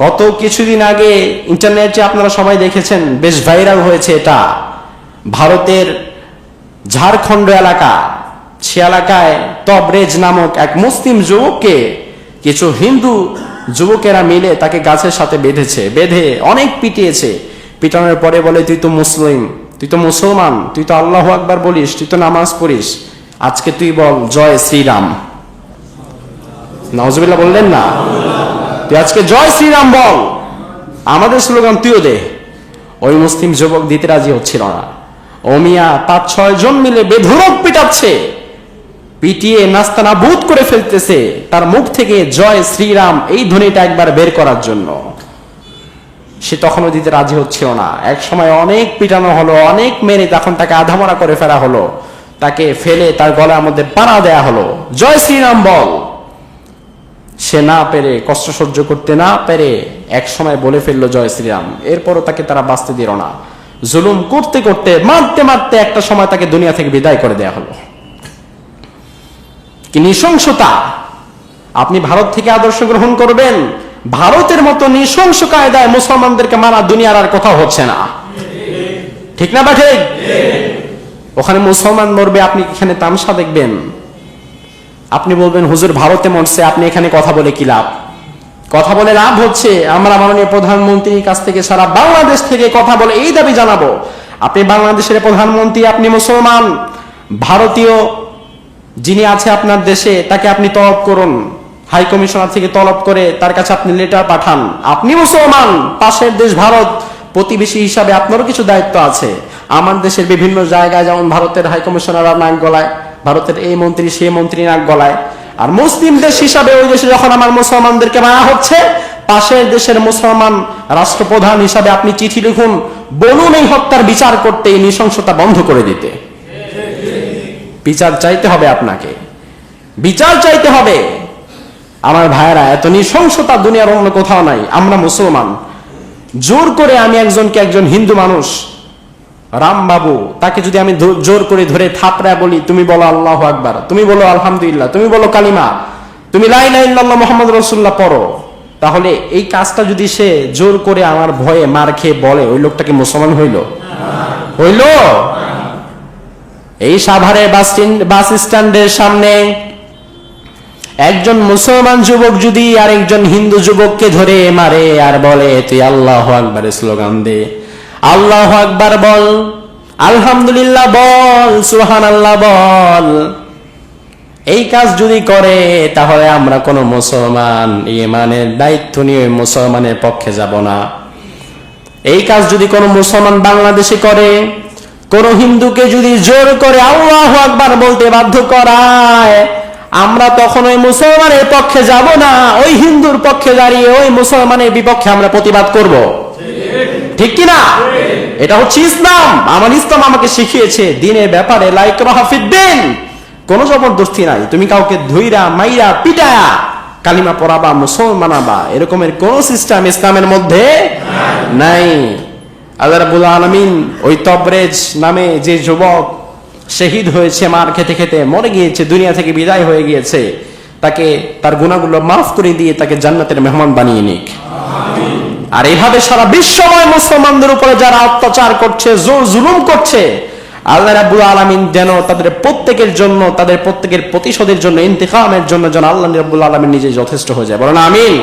গত কিছুদিন আগে ইন্টারনেটে আপনারা সবাই দেখেছেন, বেশ ভাইরাল হয়েছে এটা। ভারতের ঝাড়খণ্ড এলাকা, সে এলাকায় তবরেজ নামক এক মুসলিম যুবককে কিছু হিন্দু যুবকেরা মিলে তাকে গাছের সাথে বেঁধে অনেক পিটিয়েছে। পিটানোর পরে বলে, তুই তো মুসলিম, তুই তো মুসলমান, তুই তো আল্লাহু আকবার বলিস, তুই তো নামাজ পড়িস, আজকে তুই বল জয় শ্রীরাম। নাউজুবিল্লাহ বললেন না? তুই আজকে জয় শ্রীরাম বল, আমাদের স্লোগান তুইও দে। ওই মুসলিম যুবক দিতে রাজি হচ্ছিল না। ও মিয়া 5-6 জন মিলে বেধড়ক পিটাচ্ছে, পিটিয়ে নাস্তানাবুদ করে ফেলতেছে, তার মুখ থেকে জয় শ্রীরাম এই ধ্বনিটা একবার বের করার জন্য। সে তখনও দিতে রাজি হচ্ছিল না। এক সময় অনেক পিটানো হলো, অনেক মেরে তখন তাকে আধামরা করে ফেলা হলো, তাকে ফেলে তার গলার মধ্যে পাড়া দেয়া হলো, জয় শ্রীরাম বল। সে না পেরে, কষ্ট সহ্য করতে না পেরে এক সময় বলে ফেললো জয় শ্রীরাম। এরপরও তাকে তারা বাঁচতে দিল না। জুলুম করতে করতে, মারতে মারতে একটা সময় তাকে দুনিয়া থেকে বিদায় করে দেয়া হলো। কি নৃশংসতা! আপনি ভারত থেকে আদর্শ গ্রহণ করবেন, ভারতের মতো নৃশংস কায়দায় মুসলমানদেরকে মারা দুনিয়ার আর কোথাও হচ্ছে না। ঠিক না বা ঠিক? ওখানে মুসলমান মরবে, আপনি এখানে তামসা দেখবেন। আপনি বলবেন, হুজুর ভারতে মরছে, আপনি এখানে কথা বলে কি লাভ? কথা বলে লাভ হচ্ছে, আমরা মাননীয় প্রধানমন্ত্রীর কাছ থেকে সারা বাংলাদেশ থেকে কথা বলে এই দাবি জানাবো, আপনি বাংলাদেশের প্রধানমন্ত্রী, আপনি মুসলমান, ভারতীয় যিনি আছে আপনার দেশে তাকে আপনি তলব করুন, হাই কমিশনার থেকে তলব করে তার কাছে আপনি লেটার পাঠান। আপনি মুসলমান, পাশের দেশ ভারত, প্রতিবেশী হিসাবে আপনারও কিছু দায়িত্ব আছে। আমার দেশের বিভিন্ন জায়গায় যেমন ভারতের হাই কমিশনাররা নাক গলায়, ভারতের এই মন্ত্রী সেই মন্ত্রী নাক গলায়, আর মুসলিম দেশ হিসাবে ওই দেশে যখন আমার মুসলমানদেরকে মারা হচ্ছে, পাশের দেশের মুসলমান রাষ্ট্রপ্রধান হিসাবে আপনি চিঠি লিখুন, বলুন এই হত্যার বিচার করতে, এই নৃশংসতা বন্ধ করে দিতে। বিচার চাইতে হবে, আপনাকে বিচার চাইতে হবে। আমার ভাইয়েরা, এত নৃশংসতা দুনিয়ার অন্য কোথাও নাই। আমরা মুসলমান, জোর করে আমি একজন হিন্দু মানুষ, রামবাবু, তাকে যদি আমি জোর করে ধরে থাপড়া বলি, তুমি বলো আল্লাহু আকবার, তুমি বলো আলহামদুলিল্লাহ, তুমি বলো কালিমা, তুমি লা ইলাহা ইল্লাল্লাহ মুহাম্মাদুর রাসূলুল্লাহ পড়ো, তাহলে এই কাজটা যদি সে জোর করে আমার ভয়ে মার খেয়ে বলে, ওই লোকটা কি মুসলমান হইল? হইল? এই সাভারে বাস স্ট্যান্ডের সামনে একজন মুসলমান যুবক যদি আরেকজন হিন্দু যুবককে ধরে মারে আর বলে, তুই আল্লাহু আকবারের স্লোগান দে, আল্লাহু আকবার বল, আলহামদুলিল্লাহ বল, সুবহানাল্লাহ বল, এই কাজ যদি করে, তাহলে আমরা কোন মুসলমান ঈমানের দায়িত্ব নিয়ে মুসলমানের পক্ষে যাব না। এই কাজ যদি কোন মুসলমান বাংলাদেশে করে, কোন হিন্দুকে যদি জোর করে আল্লাহু আকবার বলতে বাধ্য করায়, আমরা তখন ওই মুসলমানের পক্ষে যাব না, ওই হিন্দুর পক্ষে দাঁড়িয়ে ওই মুসলমানের বিপক্ষে আমরা প্রতিবাদ করব। ঠিক কিনা? এটা হচ্ছে ইসলাম। আমার ইসলাম আমাকে শিখিয়েছে, দিনের ব্যাপারে লা ইকরাহা ফিদ্দিন, কোন জবরদস্তি নাই। তুমি কাউকে ধইরা মাইরা পিটায়া কালিমা পড়াবা, মুসলমানাবা, এরকমের কোন সিস্টেম ইসলামের মধ্যে নাই। আল্লাহ রাব্বুল আলামিন ওই তবরেজ নামে যে যুবক শহীদ হয়েছে, মার খেতে খেতে মরে গিয়েছে, দুনিয়া থেকে বিদায় হয়ে গিয়েছে, তাকে তার গুনাহগুলো মাফ করে দিয়ে তাকে জান্নাতের মেহমান বানিয়ে নিক। আর এইভাবে সারা বিশ্বময় মুসলমানদের উপরে যারা অত্যাচার করছে, জুলুম করছে, আল্লাহ রাব্বুল আলামিন যেন তাদের প্রত্যেকের জন্য, তাদের প্রত্যেকের প্রতিশোধের জন্য, ইন্তিকামের জন্য যেন আল্লাহ রাব্বুল আলামিন নিজে যথেষ্ট হয়ে যায়। বলেন আমিন।